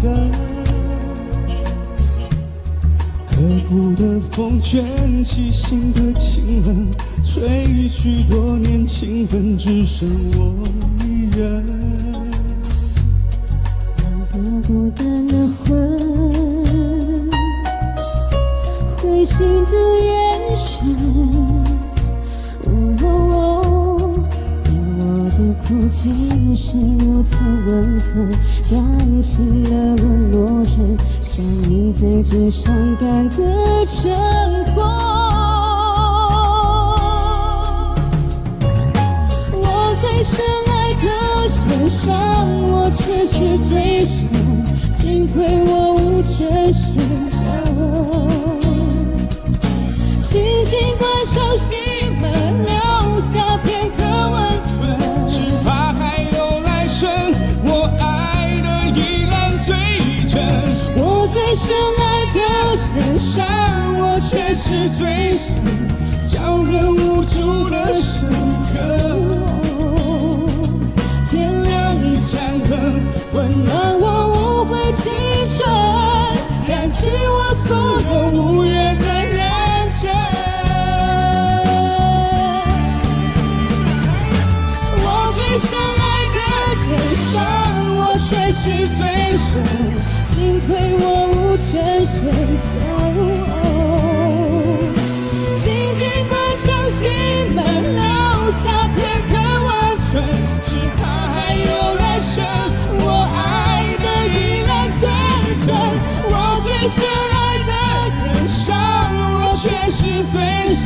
的，刻骨的风卷起心的清冷，吹去多年情分，只剩我一人。让孤单的魂，灰心的眼神，苦尽是如此温和，感情的沦落人，像你在纸上干的成活。我在深爱的身上，我却是最深，进退我无权选择。轻轻关上心门，留下片刻温存。怕还有来生，我爱的依然最真。我在深爱的身上，我却是最深，叫人无助的深刻。点亮一盏灯，温暖我无悔青春，燃起我所有无缘的人生。深爱的人上，我却是最深，进退我无权选择。轻轻关上心门，留下片刻温存，只怕还有来生，我爱的依然最真。我最深爱的人上，我却是最深，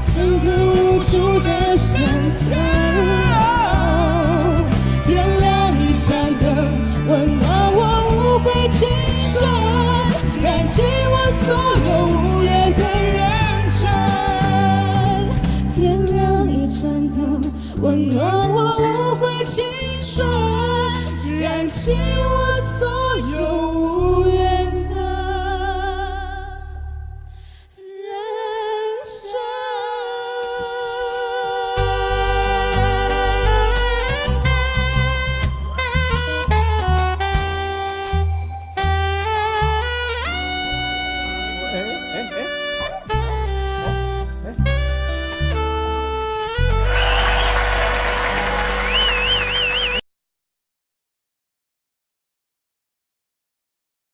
情歌无助的深刻。温暖我无悔青春，燃起我所有无缘的人生。点亮一盏灯，温暖我无悔青春，燃起我所有无缘。